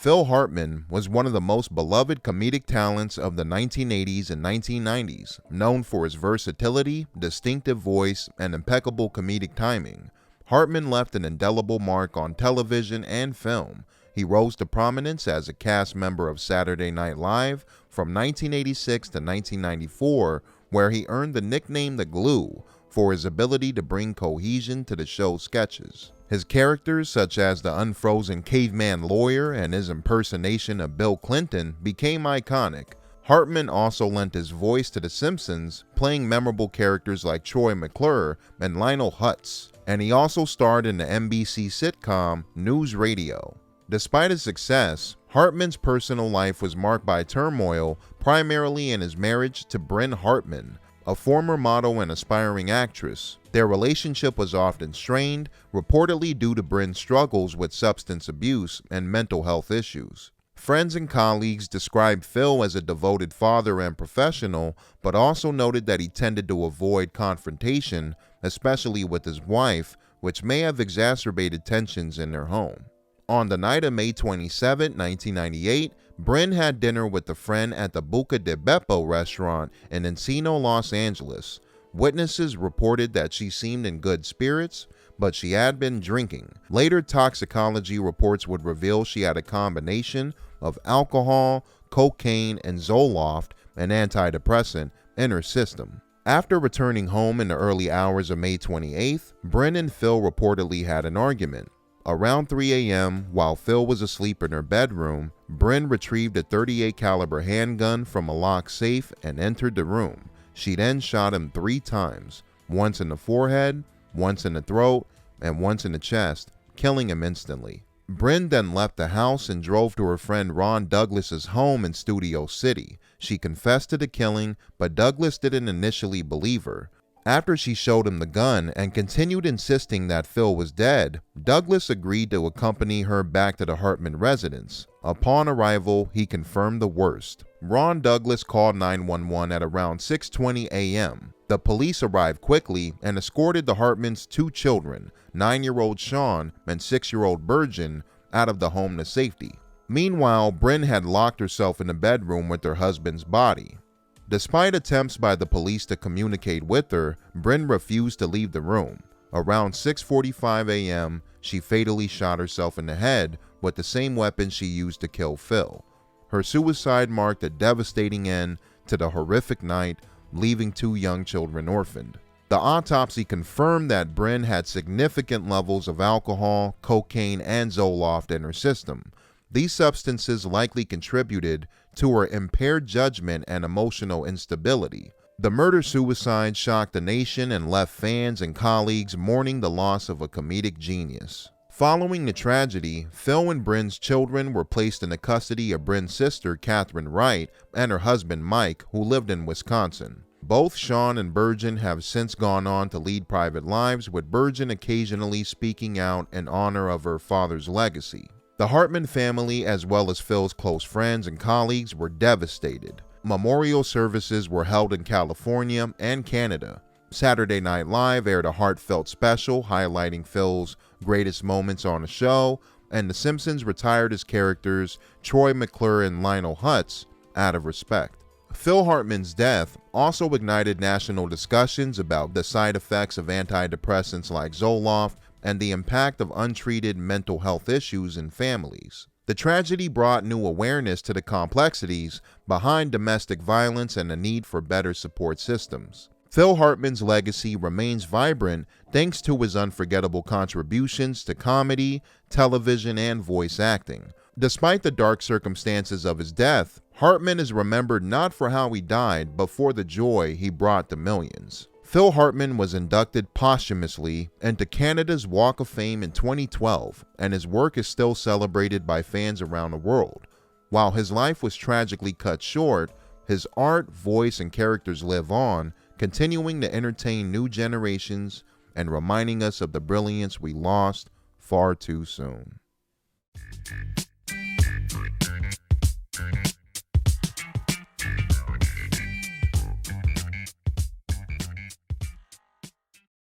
Phil Hartman was one of the most beloved comedic talents of the 1980s and 1990s, known for his versatility, distinctive voice, and impeccable comedic timing. Hartman left an indelible mark on television and film. He rose to prominence as a cast member of Saturday Night Live from 1986 to 1994, where he earned the nickname The Glue for his ability to bring cohesion to the show's sketches. His characters, such as the unfrozen caveman lawyer and his impersonation of Bill Clinton, became iconic. Hartman also lent his voice to The Simpsons, playing memorable characters like Troy McClure and Lionel Hutz, and he also starred in the NBC sitcom News Radio. Despite his success, Hartman's personal life was marked by turmoil, primarily in his marriage to Bryn Hartman, a former model and aspiring actress. Their relationship was often strained, reportedly due to Bryn's struggles with substance abuse and mental health issues. Friends and colleagues described Phil as a devoted father and professional, but also noted that he tended to avoid confrontation, especially with his wife, which may have exacerbated tensions in their home. On the night of May 27, 1998, Bryn had dinner with a friend at the Buca di Beppo restaurant in Encino, Los Angeles. Witnesses reported that she seemed in good spirits, but she had been drinking. Later toxicology reports would reveal she had a combination of alcohol, cocaine, and Zoloft, an antidepressant, in her system. After returning home in the early hours of May 28th, Bryn and Phil reportedly had an argument. Around 3 a.m., while Phil was asleep in her bedroom, Bryn retrieved a .38 caliber handgun from a locked safe and entered the room. She then shot him 3 times, once in the forehead, once in the throat, and once in the chest, killing him instantly. Bryn then left the house and drove to her friend Ron Douglas's home in Studio City. She confessed to the killing, but Douglas didn't initially believe her. After she showed him the gun and continued insisting that Phil was dead, Douglas agreed to accompany her back to the Hartman residence. Upon arrival, he confirmed the worst. Ron Douglas called 911 at around 6:20 a.m. The police arrived quickly and escorted the Hartmans' 2 children, 9-year-old Sean and 6-year-old Burgeon, out of the home to safety. Meanwhile, Bryn had locked herself in the bedroom with her husband's body. Despite attempts by the police to communicate with her, Bryn refused to leave the room. Around 6:45 a.m., she fatally shot herself in the head with the same weapon she used to kill Phil. Her suicide marked a devastating end to the horrific night, leaving 2 young children orphaned. The autopsy confirmed that Bryn had significant levels of alcohol, cocaine, and Zoloft in her system. These substances likely contributed to her impaired judgment and emotional instability. The murder-suicide shocked the nation and left fans and colleagues mourning the loss of a comedic genius. Following the tragedy, Phil and Bryn's children were placed in the custody of Bryn's sister, Catherine Wright, and her husband, Mike, who lived in Wisconsin. Both Sean and Burgeon have since gone on to lead private lives, with Burgeon occasionally speaking out in honor of her father's legacy. The Hartman family, as well as Phil's close friends and colleagues, were devastated. Memorial services were held in California and Canada. Saturday Night Live aired a heartfelt special highlighting Phil's greatest moments on the show, and The Simpsons retired his characters Troy McClure and Lionel Hutz out of respect. Phil Hartman's death also ignited national discussions about the side effects of antidepressants like Zoloft and the impact of untreated mental health issues in families. The tragedy brought new awareness to the complexities behind domestic violence and the need for better support systems. Phil Hartman's legacy remains vibrant thanks to his unforgettable contributions to comedy, television, and voice acting. Despite the dark circumstances of his death, Hartman is remembered not for how he died, but for the joy he brought to millions. Phil Hartman was inducted posthumously into Canada's Walk of Fame in 2012, and his work is still celebrated by fans around the world. While his life was tragically cut short, his art, voice, and characters live on, continuing to entertain new generations and reminding us of the brilliance we lost far too soon.